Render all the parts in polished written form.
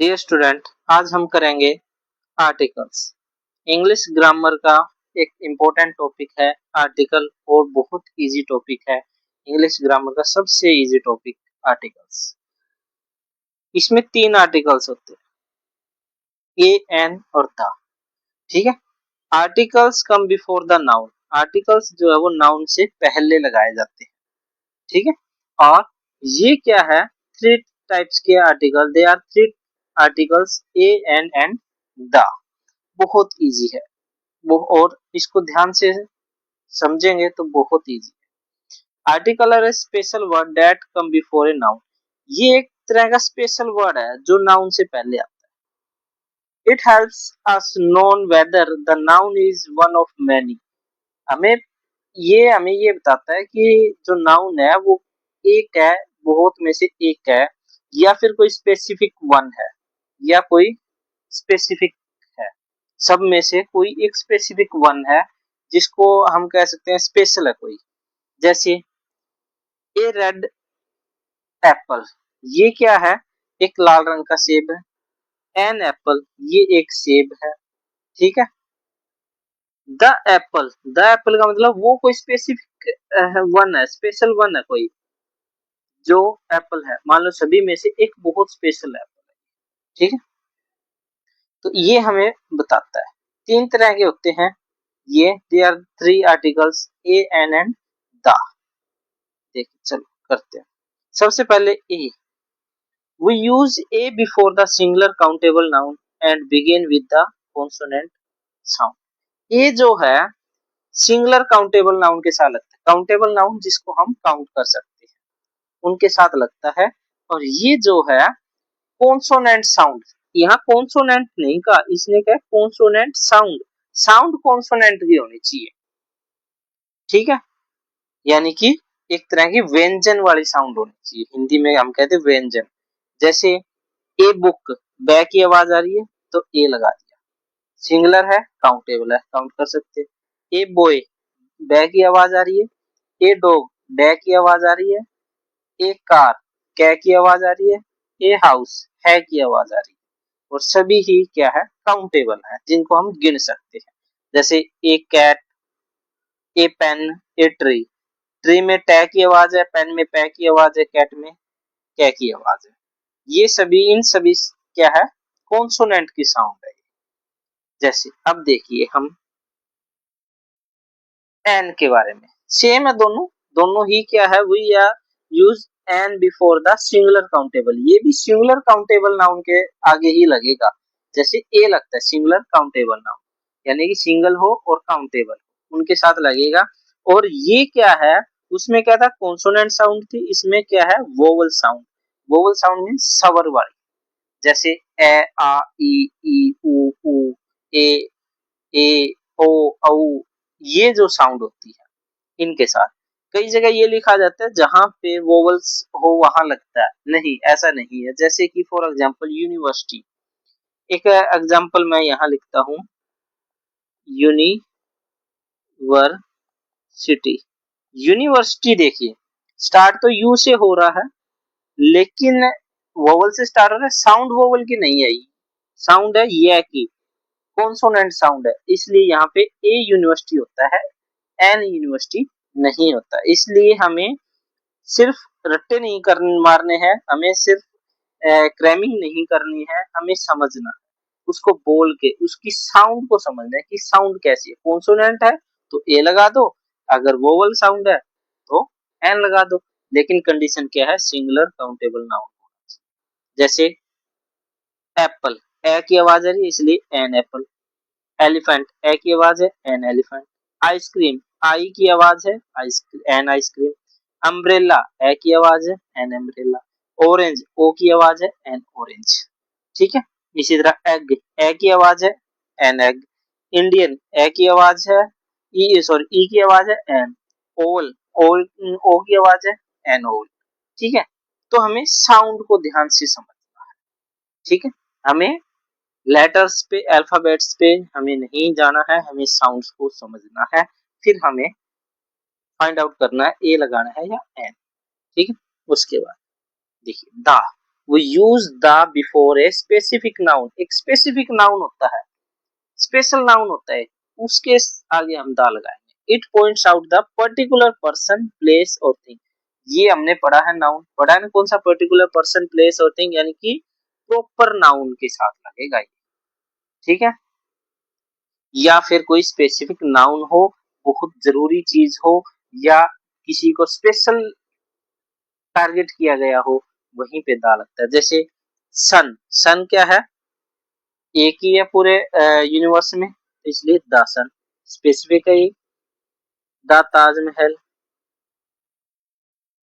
Dear student, आज हम करेंगे आर्टिकल्स। इंग्लिश ग्रामर का एक इम्पोर्टेंट टॉपिक है आर्टिकल, और बहुत इजी टॉपिक है। इंग्लिश ग्रामर का सबसे इजी टॉपिक आर्टिकल्स। इसमें तीन आर्टिकल्स होते हैं, ए, एन और द। ठीक है। Articles come before the noun. Articles जो है वो नाउन से पहले लगाए जाते हैं। ठीक है। और ये क्या है, थ्री टाइप्स के article. They are three articles, a, an and the. बहुत इजी है वो, और इसको ध्यान से समझेंगे तो बहुत इजी है। Article are a special word that come before a noun. ये एक तरह का स्पेशल वर्ड है जो नाउन से पहले आता है। It helps us known whether the noun is one of many. हमें ये बताता है कि जो नाउन है वो एक है, बहुत में से एक है, या फिर कोई स्पेसिफिक वन है, या कोई स्पेसिफिक है। सब में से कोई एक स्पेसिफिक वन है जिसको हम कह सकते हैं स्पेशल है कोई। जैसे ए रेड एप्पल, ये क्या है, एक लाल रंग का सेब है। एन एप्पल, ये एक सेब है। ठीक है। द एप्पल, द एप्पल का मतलब वो कोई स्पेसिफिक वन है, स्पेशल वन है कोई जो एप्पल है। मान लो सभी में से एक बहुत स्पेशल एप्पल है। ठीक है। तो ये हमें बताता है तीन तरह के होते हैं ये। They are three articles, a, an and the. देखिए चलो करते हैं। सबसे पहले a. We use a before the singular countable noun and begin with the consonant sound. A जो है सिंगुलर काउंटेबल नाउन के साथ लगता है। काउंटेबल नाउन जिसको हम काउंट कर सकते हैं उनके साथ लगता है। और ये जो है कॉन्सोनेंट साउंड, यहाँ कॉन्सोनेंट नहीं कहा, इसने क्या कॉन्सोनेंट साउंड। साउंड कॉन्सोनेंट की होनी चाहिए। ठीक है। यानी कि एक तरह की व्यंजन वाली साउंड होनी चाहिए। हिंदी में हम कहते हैं व्यंजन। जैसे ए बुक, बै की आवाज आ रही है तो ए लगा दिया। सिंगुलर है, काउंटेबल है, काउंट कर सकते हैं। ए बॉय, बै की आवाज आ रही है। ए डॉग, डै की आवाज आ रही है। ए कार, कै की आवाज आ रही है। ए हाउस, है की आवाज आ रही है। और सभी ही क्या है, काउंटेबल है, जिनको हम गिन सकते हैं। जैसे a cat, a pen, a tree. Tree में टै की आवाज है, पेन में पै की आवाज है, कैट में कै की आवाज है। ये सभी, इन सभी क्या है, कॉन्सोनेंट की साउंड है। जैसे अब देखिए हम एन के बारे में। सेम है दोनों, दोनों ही क्या है, we are use an before the singular countable. ये भी सिंगुलर काउंटेबल नाउन के आगे ही लगेगा। जैसे ए लगता है सिंगुलर काउंटेबल नाउन, यानी कि सिंगल हो और काउंटेबल उनके साथ लगेगा। और ये क्या है, उसमें क्या था, कॉन्सोनेंट साउंड थी, इसमें क्या है, vowel sound. Vowel sound mean स्वर वाली। जैसे ए, आ, ई, उ, ए, ए, ओ, औ, ये जो साउंड होती है इनके साथ। कई जगह ये लिखा जाता है जहां पे वोवल्स हो वहां लगता है, नहीं ऐसा नहीं है। जैसे कि फॉर एग्जांपल यूनिवर्सिटी, एक एग्जांपल मैं यहाँ लिखता हूँ, यूनिवर्सिटी। यूनिवर्सिटी देखिए, स्टार्ट तो यू से हो रहा है, लेकिन वोवल से स्टार्ट हो रहा है, साउंड वोवल की नहीं है। साउंड है ये की, कॉन्सोनेंट साउंड है, इसलिए यहाँ पे ए यूनिवर्सिटी होता है, एन यूनिवर्सिटी नहीं होता। इसलिए हमें सिर्फ रट्टे नहीं कर मारने हैं, हमें सिर्फ क्रैमिंग नहीं करनी है, हमें समझना है उसको, बोल के उसकी साउंड को समझना है कि साउंड कैसी है। कॉन्सोनेंट है तो ए लगा दो, अगर वोवल साउंड है तो एन लगा दो। लेकिन कंडीशन क्या है, सिंगुलर काउंटेबल नाउन। जैसे एप्पल, ए की आवाज आ रही है इसलिए एन एप्पल। एलिफेंट, ए की आवाज है, एन एलिफेंट। आइसक्रीम, आई की आवाज है, एन आइसक्रीम। अम्ब्रेला, ए की आवाज है, एन अम्ब्रेला। ऑरेंज, ओ की आवाज है, एन ऑरेंज। ठीक है। इसी तरह एग, ए की आवाज है, एन एग। इंडियन, ए की आवाज है, ई की आवाज है, एन। ओल, ओल, ओ की आवाज है, एन ओल। ठीक है। तो हमें साउंड को ध्यान से समझना है। ठीक है। हमें लेटर्स पे, अल्फाबेट्स पे हमें नहीं जाना है, हमें साउंड्स को समझना है। फिर हमें फाइंड आउट करना है ए लगाना है या एन। ठीक है। उसके बाद देखिए दा। वो use the before a specific noun, एक स्पेसिफिक नाउन होता है, स्पेशल नाउन होता है, उसके आगे हम द लगाएंगे। It points out the particular person place और थिंग, ये हमने पढ़ा है नाउन, पढ़ा है ना कौन सा, पर्टिकुलर पर्सन प्लेस और थिंग, यानी कि प्रॉपर नाउन के साथ लगेगा ये, ठीक है। या फिर कोई स्पेसिफिक नाउन हो, बहुत जरूरी चीज हो, या किसी को स्पेशल टारगेट किया गया हो, वहीं पे दा लगता है। जैसे सन, सन क्या है, एक ही है पूरे यूनिवर्स में, इसलिए द सन स्पेसिफिक है। द ताजमहल।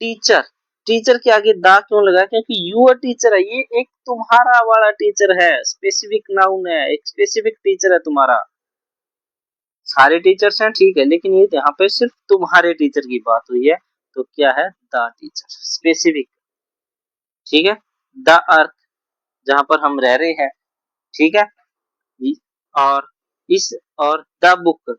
टीचर, टीचर के आगे दा क्यों लगा, क्योंकि यू अ टीचर है, ये एक तुम्हारा वाला टीचर है, स्पेसिफिक नाउन है, एक स्पेसिफिक टीचर है तुम्हारा। सारे टीचर्स हैं ठीक है, लेकिन ये यहाँ पे सिर्फ तुम्हारे टीचर की बात हुई है, तो क्या है, द टीचर स्पेसिफिक, ठीक है। द अर्थ, जहां पर हम रह रहे हैं, ठीक है। और इस, और the book,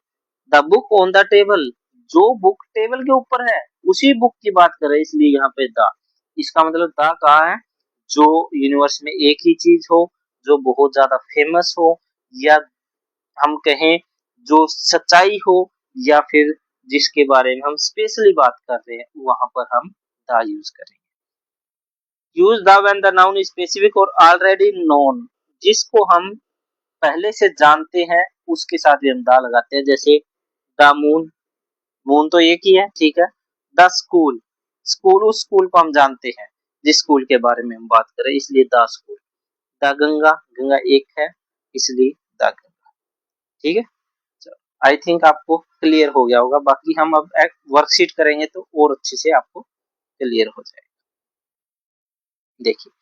the book on the table, जो बुक टेबल के ऊपर है उसी बुक की बात कर रहे हैं, इसलिए यहाँ पे द, इसका मतलब द कहा है जो यूनिवर्स में एक ही चीज हो, जो बहुत ज्यादा फेमस हो, या हम कहें जो सच्चाई हो, या फिर जिसके बारे में हम स्पेशली बात कर रहे हैं, वहां पर हम द यूज करेंगे। Use the when the noun is specific और ऑलरेडी नोन, जिसको हम पहले से जानते हैं उसके साथ भी हम द लगाते हैं। जैसे द मून, मून तो एक ही है, ठीक है। द स्कूल, स्कूल उस स्कूल को हम जानते हैं जिस स्कूल के बारे में हम बात करें, इसलिए the school. The Ganga, Ganga एक है, इसलिए द गंगा, ठीक है। आई थिंक आपको क्लियर हो गया होगा, बाकी हम अब एक वर्कशीट करेंगे तो और अच्छे से आपको क्लियर हो जाएगा। देखिए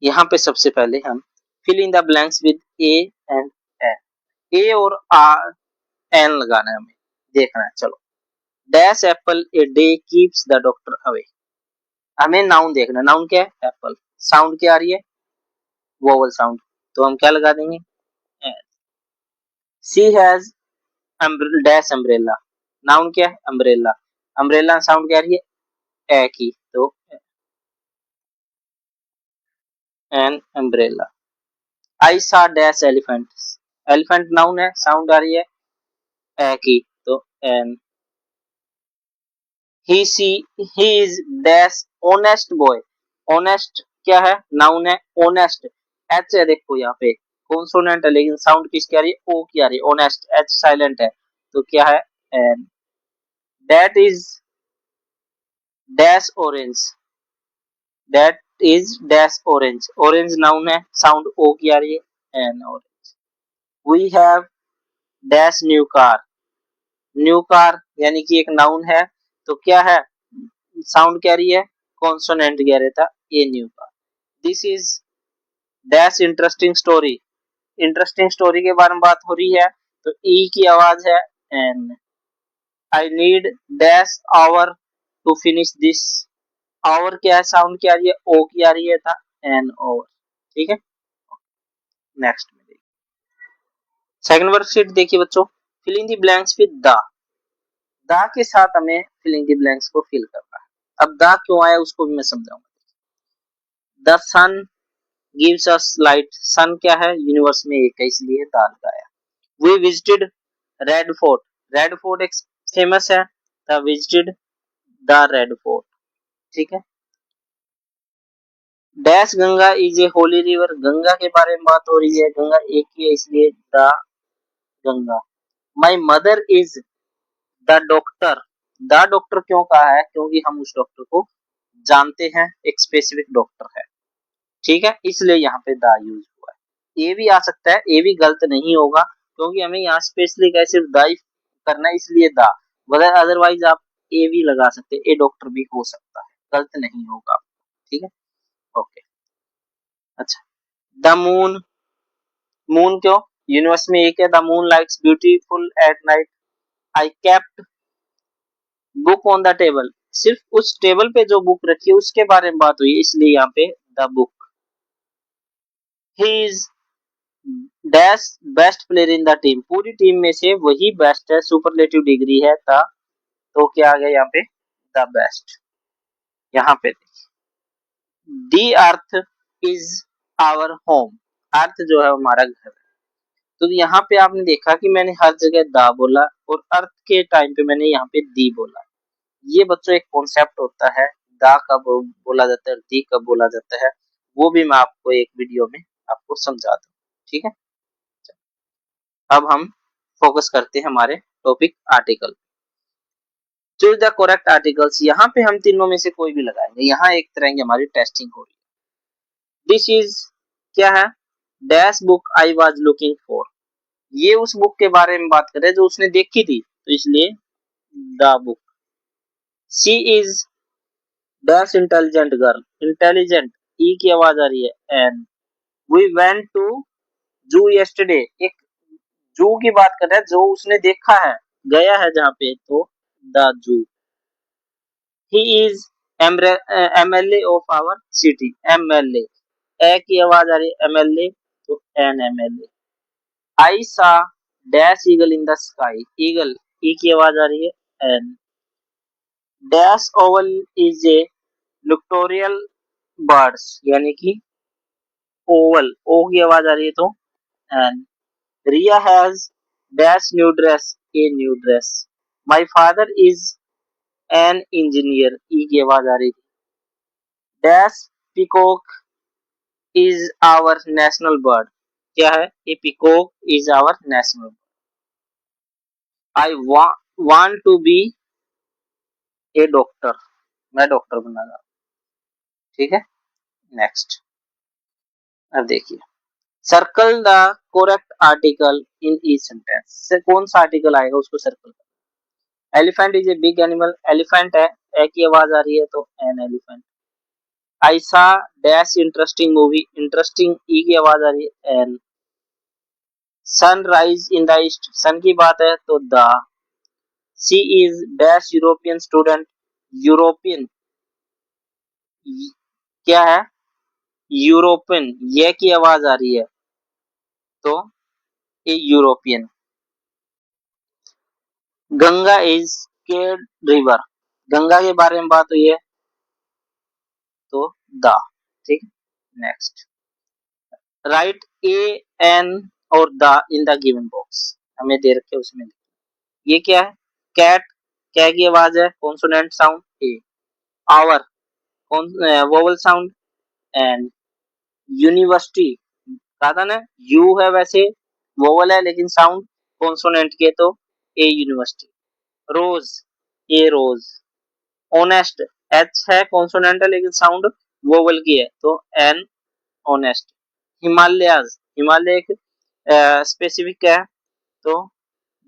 यहाँ पे सबसे पहले हम fill in the blanks with a and an, a और आर एन लगाना है हमें, देखना है। चलो, dash apple a day keeps the doctor away, हमें नाउन देखना, नाउन क्या है, एप्पल। साउंड क्या आ रही है, वोवल साउंड, तो हम क्या लगा देंगे, सी हैज डैश अम्ब्रेला, नाउन क्या है, अम्ब्रेला, अम्ब्रेला साउंड क्या आ रही है, ए की, तो N umbrella. I saw dash elephant, elephant noun है, साउंड आ रही है ए की, तो an. He see he is dash honest boy, honest क्या है, नाउन है, ऑनेस्ट एच है, देखो यहाँ पे कॉन्सोनेंट है, लेकिन साउंड किसकी आ रही है, ओ की आ रही है, ऑनेस्ट एच साइलेंट है, तो क्या है, an. That is dash orange, that is dash orange, orange noun है, साउंड ओ की आ रही है, an orange. We have dash new car, new car यानी कि एक नाउन है, तो क्या है, साउंड क्या रही है, कॉन्सोनेंट कह रहा था, a new car. This is dash interesting story, interesting story के बारे में बात हो रही है, तो ई की आवाज है an. I need dash hour to finish this, hour क्या है, साउंड क्या आ रही है, ओ की आ रही है, था एन ओवर, ठीक है। नेक्स्ट में देखिए सेकंड वर्कशीट, देखिए बच्चों, fill in the blanks with the, the के साथ हमें फिल इन द ब्लैंक्स को फिल करना है। अब द क्यों आया उसको भी मैं समझाऊंगा। The sun gives us light, sun क्या है, यूनिवर्स में एक है, इसलिए द लगाया। We visited Red Fort, Red Fort एक फेमस है, the visited the Red Fort, ठीक है। Dash Ganga is a holy river, Ganga के बारे में बात हो रही है, गंगा एक ही है, इसलिए the Ganga. My mother is the doctor, the doctor क्यों कहा है, क्योंकि हम उस डॉक्टर को जानते हैं, एक स्पेसिफिक डॉक्टर है, ठीक है, इसलिए यहाँ पे द यूज हुआ है। ए भी आ सकता है, ए भी गलत नहीं होगा, क्योंकि हमें यहाँ स्पेशली क्या सिर्फ द करना है, इसलिए द, वगैर अदरवाइज आप ए भी लगा सकते हैं, ए डॉक्टर भी हो सकता है, गलत नहीं होगा, ठीक है। ओके, अच्छा, द मून, मून क्यों, यूनिवर्स में एक है, the moon lights beautiful at night. I kept book on the table, सिर्फ उस टेबल पे जो बुक रखी है उसके बारे में बात हुई है, इसलिए यहाँ पे the book. He is dash best player in the team, पूरी टीम में से वही बेस्ट है, सुपरलेटिव डिग्री है था, तो क्या आ गया यहाँ पे, द बेस्ट। यहाँ पे दी अर्थ इज आवर होम। अर्थ जो है हमारा घर है। तो यहाँ पे आपने देखा कि मैंने हर जगह दा बोला और अर्थ के टाइम पे मैंने यहाँ पे दी बोला। ये बच्चों एक कॉन्सेप्ट होता है, दा कब बोला जाता है, दी कब बोला जाता है, वो भी मैं आपको एक वीडियो में आपको समझा दूँ। ठीक है, अब हम फोकस करते हैं हमारे topic article. Choose the correct articles. यहाँ पे हम तीनों में से कोई भी लगाएंगे। यहाँ एक तरह की हमारी टेस्टिंग हो रही है। दिस इज क्या है, dash book I was looking for. ये उस बुक के बारे में बात कर रहे हैं जो उसने देखी थी, तो इसलिए the book. She is dash intelligent girl. Intelligent, E की आवाज आ रही है an. We went to zoo yesterday. एक जू की बात कर रहे हैं जो उसने देखा है, गया है जहाँ पे, तो the zoo. He is MLA of our city. MLA, A की आवाज आ रही है, एमएलए तो N MLA. I saw dash eagle in the sky. Eagle, E की आवाज आ रही है an. Dash owl is a nocturnal birds, यानी कि ओवल, ओ की आवाज आ रही है तो an. Riya has dash new dress, a new dress. My father is an engineer, E की आवाज आ रही थी। Dash peacock is our national bird. क्या है, a peacock is our national. I want to be a doctor. मैं doctor बनना चाहता हूँ। ठीक है, नेक्स्ट। अब देखिए, circle the correct article in each sentence. से कौन सा आर्टिकल आएगा उसको सर्कल कर। Elephant is a big animal. Elephant है, ए की आवाज आ रही है तो N elephant. I saw dash interesting movie. Interesting, E की आवाज आ रही है an. Sun rise in the east. Sun की बात है तो the. She is dash European student. European, क्या है, यूरोपियन, ये की आवाज आ रही है तो a European. Ganga is scared river. Ganga के बारे में बात हुई है तो द। ठीक, नेक्स्ट। राइट ए एन और the in the given box. हमें दे रखे उसमें। ये क्या है, कैट, क्या की आवाज है, consonant sound a. Hour, vowel sound and. University, कहा था ना, यू है वैसे वोवल है लेकिन साउंड कॉन्सोनेंट के तो ए यूनिवर्सिटी। रोज, ए रोज। ऑनेस्ट, एच है कॉन्सोनेंट है लेकिन साउंड वोवल की है तो एन ऑनेस्ट। हिमालयाज, हिमालय एक स्पेसिफिक है तो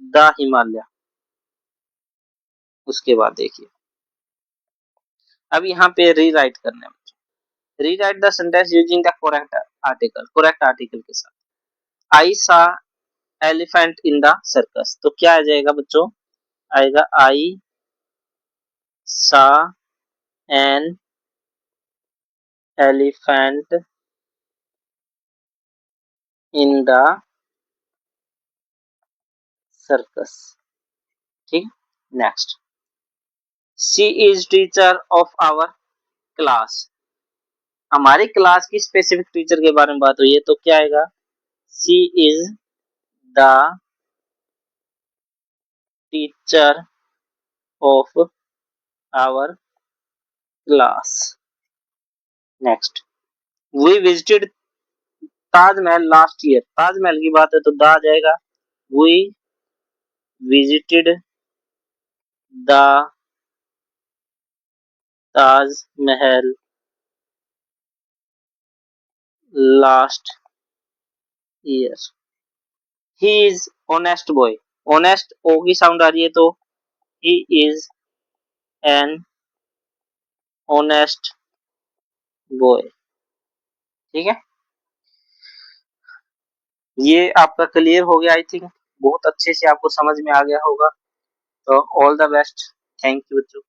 द हिमालय। उसके बाद देखिए, अब यहाँ पे रीराइट करने में, rewrite the sentence using the correct article. Correct article के साथ। आई सा एलिफेंट इन द सर्कस, तो क्या आ जाएगा बच्चों, आएगा I saw an elephant in the circus. ठीक, next. She is teacher of our class. हमारी क्लास की स्पेसिफिक टीचर के बारे में बात हुई है तो क्या आएगा, she is the teacher of our class. Next. We visited Taj Mahal last year. Taj Mahal की बात है तो द आ जाएगा। We visited the Taj Mahal last year. He is honest boy. Honest, O की साउंड आ रही है तो he is an honest boy. ठीक है, ये आपका क्लियर हो गया आई थिंक, बहुत अच्छे से आपको समझ में आ गया होगा। तो all the best, thank you बच्चों।